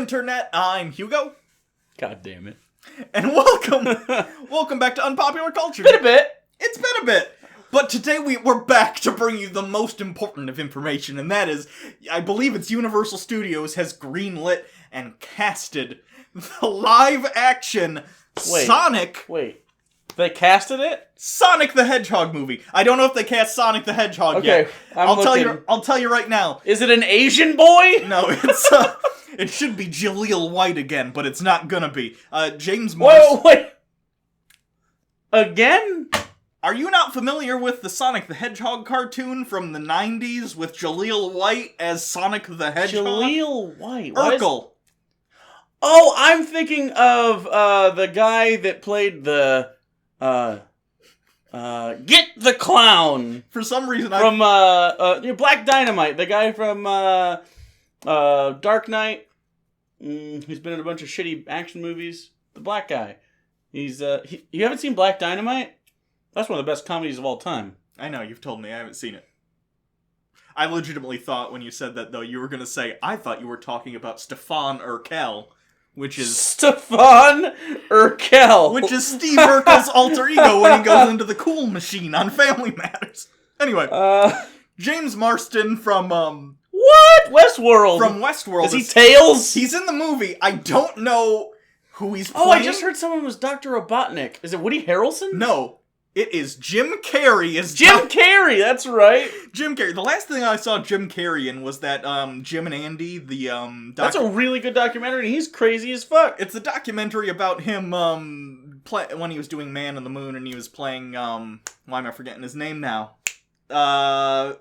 Internet. I'm Hugo. God damn it. And welcome back to Unpopular Culture. Been a bit. It's been a bit. But today we're back to bring you the most important of information, and that is, I believe it's Universal Studios has greenlit and casted the live-action Sonic... Wait. They casted it? Sonic the Hedgehog movie. I don't know if they cast Sonic the Hedgehog yet. I'll tell you right now. Is it an Asian boy? No, it's it should be Jaleel White again, but it's not gonna be. James Marsden. Wait. Again? Are you not familiar with the Sonic the Hedgehog cartoon from the 90s with Jaleel White as Sonic the Hedgehog? Jaleel White. Urkel. Oh, I'm thinking of the guy that played the Get the Clown. For some reason from Black Dynamite, the guy from Dark Knight. He's been in a bunch of shitty action movies. The black guy. He's you haven't seen Black Dynamite? That's one of the best comedies of all time. I know, you've told me. I haven't seen it. I legitimately thought when you said that, though, you were going to say, I thought you were talking about Stefan Urkel, which is... Stefan Urkel! Which is Steve Urkel's alter ego when he goes into the Cool Machine on Family Matters. Anyway, James Marsden from, What? Westworld! From Westworld. Is he Tails? He's in the movie. I don't know who he's playing. Oh, I just heard someone was Dr. Robotnic. Is it Woody Harrelson? No. It is Jim Carrey. Carrey, that's right. Jim Carrey. The last thing I saw Jim Carrey in was that Jim and Andy, the That's a really good documentary, and he's crazy as fuck. It's a documentary about him when he was doing Man on the Moon, and he was playing why am I forgetting his name now? Andy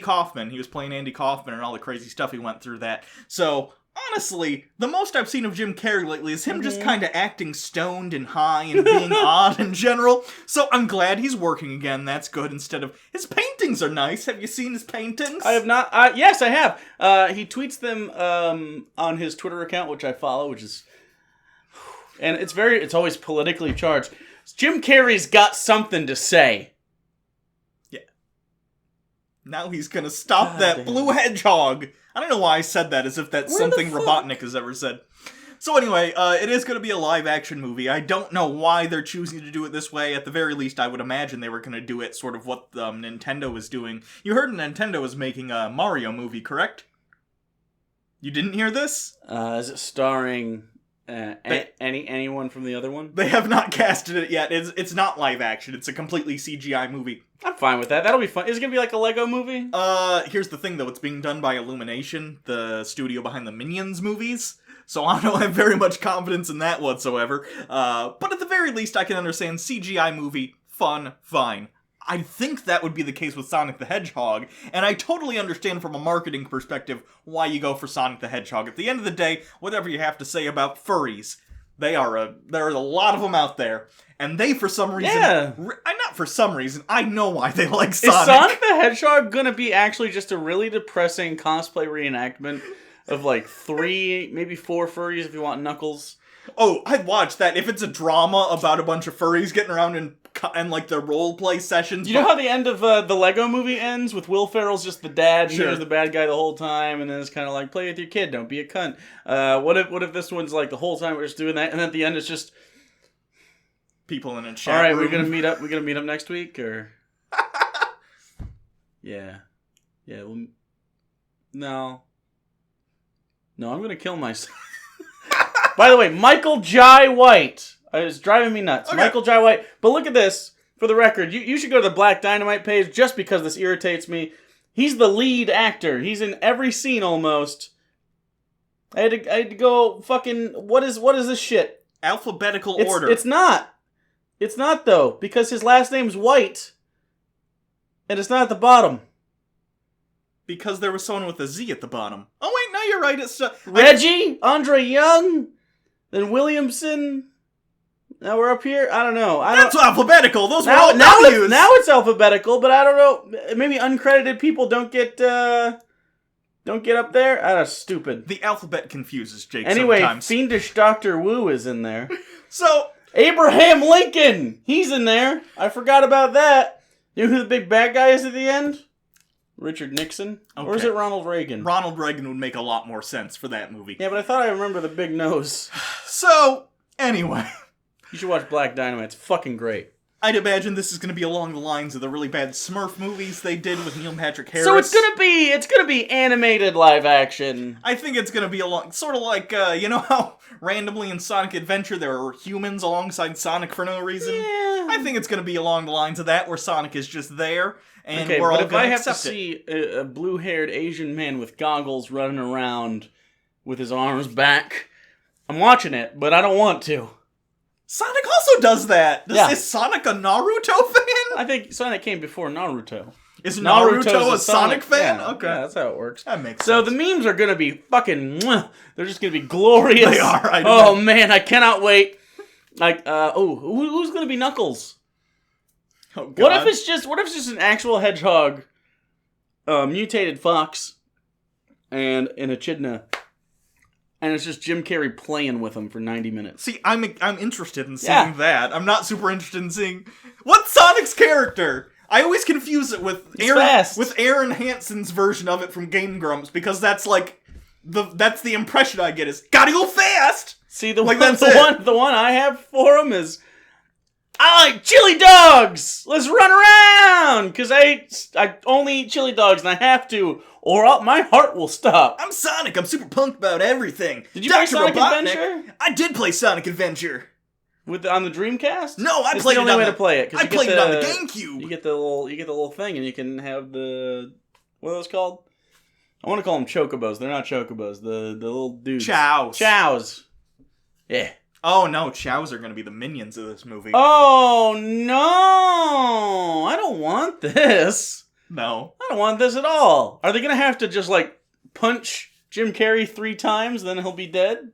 Kaufman. He was playing Andy Kaufman and all the crazy stuff he went through that. So honestly, the most I've seen of Jim Carrey lately is him just kind of acting stoned and high and being odd in general. So I'm glad he's working again. That's good. Instead of... His paintings are nice. Have you seen his paintings? I have not. Yes, I have. He tweets them on his Twitter account, which I follow, which is... And it's always politically charged. Jim Carrey's got something to say. Yeah. Now he's gonna stop that blue hedgehog. I don't know why I said that, as if that's something Robotnic has ever said. So anyway, it is going to be a live-action movie. I don't know why they're choosing to do it this way. At the very least, I would imagine they were going to do it sort of what Nintendo was doing. You heard Nintendo was making a Mario movie, correct? You didn't hear this? Is it starring anyone from the other one? They have not casted it yet. It's not live-action. It's a completely CGI movie. I'm fine with that. That'll be fun. Is it going to be like a Lego movie? Here's the thing, though. It's being done by Illumination, the studio behind the Minions movies. So I don't have very much confidence in that whatsoever. But at the very least, I can understand CGI movie, fun, fine. I think that would be the case with Sonic the Hedgehog, and I totally understand from a marketing perspective why you go for Sonic the Hedgehog. At the end of the day, whatever you have to say about furries, there are a lot of them out there. And they, for some reason... Yeah. Not for some reason. I know why they like Sonic. Is Sonic the Hedgehog gonna be actually just a really depressing cosplay reenactment of like 3, maybe 4 furries if you want Knuckles? Oh, I'd watch that. If it's a drama about a bunch of furries getting around and like their role play sessions. You know how the end of the Lego movie ends with Will Ferrell's just the dad, and he's the bad guy the whole time, and then it's kind of like, play with your kid, don't be a cunt. What if this one's like the whole time we're just doing that, and at the end it's just people in a chat all right, room. we're gonna meet up next week, or yeah. Well, no, I'm gonna kill myself. By the way, Michael Jai White. It's driving me nuts. Okay. Michael Jai White. But look at this. For the record, you should go to the Black Dynamite page just because this irritates me. He's the lead actor. He's in every scene almost. I had to go fucking... What is this shit? Alphabetical order. It's not. It's not, though, because his last name's White. And it's not at the bottom. Because there was someone with a Z at the bottom. Oh, wait, no, you're right. It's... Reggie? Andre Young? Then Williamson? Now we're up here? I don't know. That's alphabetical. Those were all W's. Now it's alphabetical, but I don't know. Maybe uncredited people don't get up there? That's stupid. The alphabet confuses Jake anyway, sometimes. Fiendish Dr. Wu is in there. So... Abraham Lincoln! He's in there. I forgot about that. You know who the big bad guy is at the end? Richard Nixon? Okay. Or is it Ronald Reagan? Ronald Reagan would make a lot more sense for that movie. Yeah, but I thought I remember the big nose. So, anyway. You should watch Black Dynamite. It's fucking great. I'd imagine this is going to be along the lines of the really bad Smurf movies they did with Neil Patrick Harris. So it's gonna be animated live action. I think it's going to be along, sort of like, you know how randomly in Sonic Adventure there were humans alongside Sonic for no reason? Yeah. I think it's going to be along the lines of that, where Sonic is just there, and we're all going to accept it. But if I have to see a blue-haired Asian man with goggles running around with his arms back, I'm watching it, but I don't want to. Sonic also does that! Is Sonic a Naruto fan? I think Sonic came before Naruto. Is Naruto a Sonic fan? Yeah, okay. Yeah, that's how it works. That makes sense. So the memes are going to be fucking... They're just going to be glorious. They are. Oh, man, I cannot wait. Like, who's going to be Knuckles? Oh, God. What if it's just an actual hedgehog, mutated fox, and an echidna, and it's just Jim Carrey playing with him for 90 minutes? See, I'm interested in seeing that. I'm not super interested in seeing... What's Sonic's character? I always confuse it with Aaron Hansen's version of it from Game Grumps, because that's like... That's the impression I get is, gotta go fast! See, the one I have for him is... I like chili dogs! Let's run around! Because I only eat chili dogs and I have to, or my heart will stop. I'm Sonic, I'm super pumped about everything. Did you play Sonic Adventure? I did play Sonic Adventure. On the Dreamcast? No, I it's played the it only on way to play it. I played it on the GameCube. You get the little thing and you can have the... What are those called? I want to call them chocobos. They're not chocobos. The little dudes. Chows. Yeah. Oh no, Chows are going to be the minions of this movie. Oh no! I don't want this. No. I don't want this at all. Are they going to have to just like punch Jim Carrey 3 times then he'll be dead?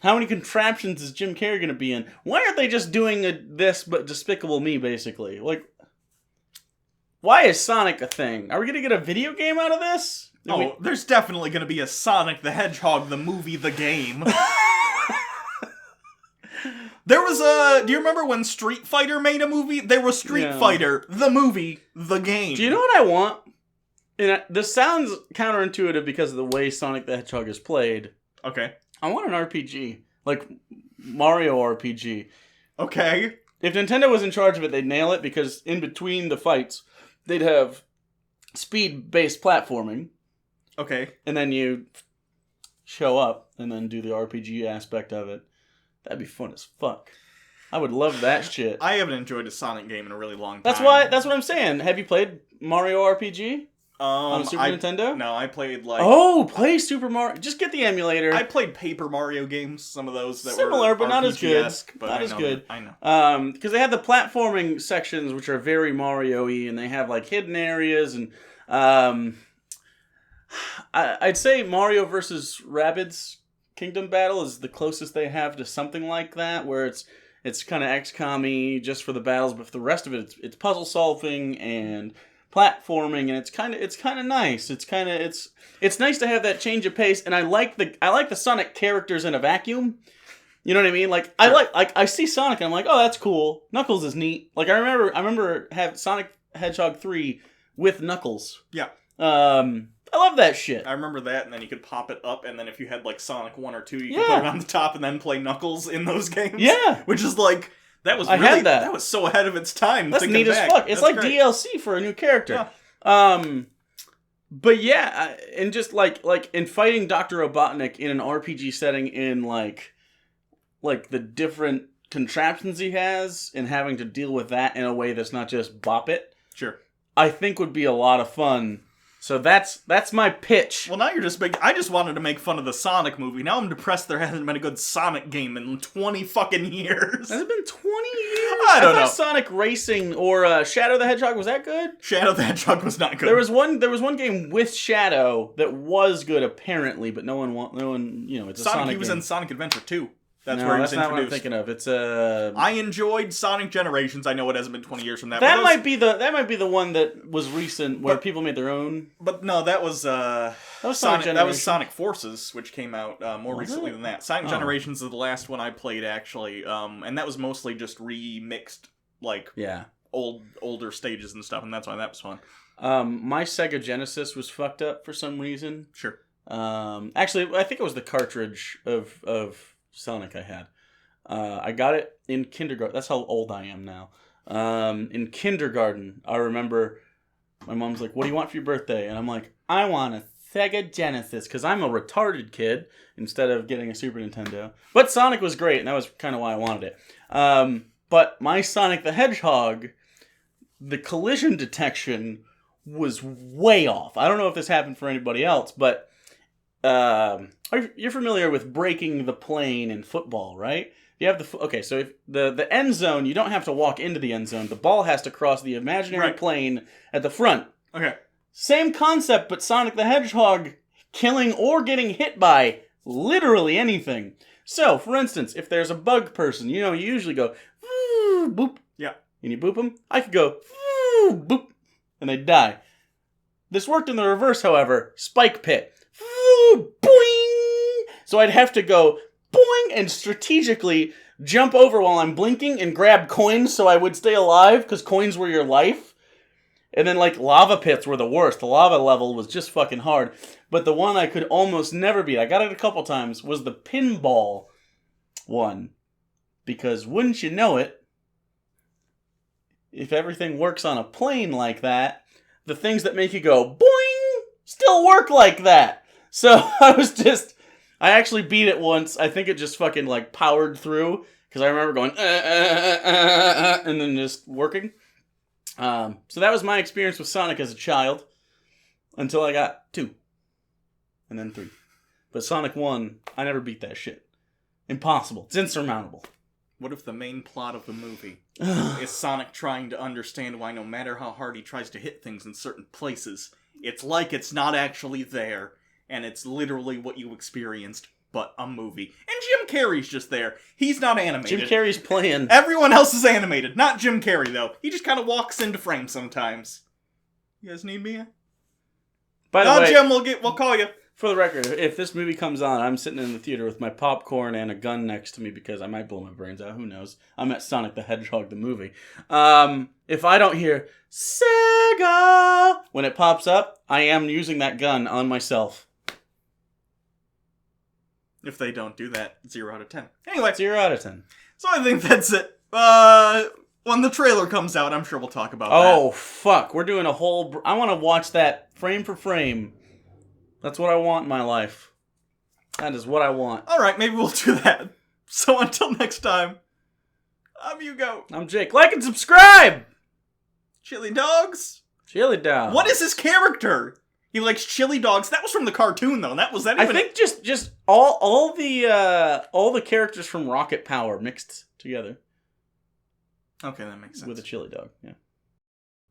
How many contraptions is Jim Carrey going to be in? Why aren't they just doing this but Despicable Me basically? Like, why is Sonic a thing? Are we going to get a video game out of this? There's definitely going to be a Sonic the Hedgehog, the movie, the game. There was do you remember when Street Fighter made a movie? There was Street Fighter, the movie, the game. Do you know what I want? And this sounds counterintuitive because of the way Sonic the Hedgehog is played. Okay. I want an RPG. Like, Mario RPG. Okay. If Nintendo was in charge of it, they'd nail it because in between the fights, they'd have speed-based platforming. Okay. And then you show up and then do the RPG aspect of it. That'd be fun as fuck. I would love that shit. I haven't enjoyed a Sonic game in a really long time. That's what I'm saying. Have you played Mario RPG? On Super Nintendo? No, I played like... Oh, play Super Mario. Just get the emulator. I played Paper Mario games, some of those that similar, were but not as good. But not as good. I know. Because they have the platforming sections, which are very Mario-y, and they have like hidden areas, and I'd say Mario versus Rabbids Kingdom Battle is the closest they have to something like that, where it's kind of XCOM-y just for the battles, but for the rest of it, it's puzzle solving and platforming, and it's kind of nice. It's nice to have that change of pace, and I like the Sonic characters in a vacuum. You know what I mean? Like sure. I see Sonic and I'm like, oh, that's cool. Knuckles is neat. Like I remember have Sonic Hedgehog 3 with Knuckles. Yeah. I love that shit. I remember that, and then you could pop it up, and then if you had like Sonic 1 or 2, you could put it on the top and then play Knuckles in those games. Yeah. Which is like, that was that was so ahead of its time. That's neat as fuck. It's like great. DLC for a new character. Yeah. But yeah, and just like in fighting Dr. Robotnic in an RPG setting in like the different contraptions he has and having to deal with that in a way that's not just bop it. Sure. I think would be a lot of fun. So that's my pitch. Well, now you're just I just wanted to make fun of the Sonic movie. Now I'm depressed there hasn't been a good Sonic game in 20 fucking years. Has it been 20 years? I don't know. Sonic Racing or Shadow the Hedgehog, was that good? Shadow the Hedgehog was not good. There was one game with Shadow that was good apparently, but no one it's a Sonic he was game. In Sonic Adventure 2. That's no, where he was that's not introduced. What I'm thinking of. It's I enjoyed Sonic Generations. I know it hasn't been 20 years from that. That might be the one that was recent where people made their own. But no, that was Sonic. That was Sonic Forces, which came out more recently than that. Sonic Generations is the last one I played actually, and that was mostly just remixed older stages and stuff, and that's why that was fun. My Sega Genesis was fucked up for some reason. Sure. Actually, I think it was the cartridge of Sonic I had. I got it in kindergarten. That's how old I am now. In kindergarten, I remember my mom's like, "What do you want for your birthday?" And I'm like, "I want a Sega Genesis," because I'm a retarded kid instead of getting a Super Nintendo. But Sonic was great, and that was kind of why I wanted it. But my Sonic the Hedgehog, the collision detection was way off. I don't know if this happened for anybody else, but you're familiar with breaking the plane in football, right? You have so if the end zone, you don't have to walk into the end zone. The ball has to cross the imaginary plane at the front. Okay. Same concept, but Sonic the Hedgehog killing or getting hit by literally anything. So, for instance, if there's a bug person, you usually go, boop. Yeah. And you boop them. I could go, boop, and they'd die. This worked in the reverse, however. Spike pit. Boing! So I'd have to go, boing, and strategically jump over while I'm blinking and grab coins so I would stay alive, because coins were your life. And then, lava pits were the worst. The lava level was just fucking hard. But the one I could almost never beat, I got it a couple times, was the pinball one. Because, wouldn't you know it, if everything works on a plane like that, the things that make you go, boing, still work like that. So, I actually beat it once. I think it just fucking, powered through. Because I remember going, and then just working. So that was my experience with Sonic as a child. Until I got 2. And then 3. But Sonic 1, I never beat that shit. Impossible. It's insurmountable. What if the main plot of the movie is Sonic trying to understand why no matter how hard he tries to hit things in certain places, it's like it's not actually there, and it's literally what you experienced, but a movie. And Jim Carrey's just there. He's not animated. Jim Carrey's playing. Everyone else is animated. Not Jim Carrey, though. He just kind of walks into frame sometimes. You guys need me? By the way, Jim, we'll call you. For the record, if this movie comes on, I'm sitting in the theater with my popcorn and a gun next to me because I might blow my brains out. Who knows? I'm at Sonic the Hedgehog, the movie. If I don't hear Sega when it pops up, I am using that gun on myself. If they don't do that, 0 out of 10. Anyway. 0 out of 10. So I think that's it. When the trailer comes out, I'm sure we'll talk about that. Oh, fuck. We're doing a whole... I want to watch that frame for frame. That's what I want in my life. That is what I want. Alright, maybe we'll do that. So until next time, I'm Hugo. I'm Jake. Like and subscribe! Chili dogs? Chili dogs. What is his character? He likes chili dogs. That was from the cartoon, though. I think just all the characters from Rocket Power mixed together. Okay, that makes sense. With a chili dog, yeah.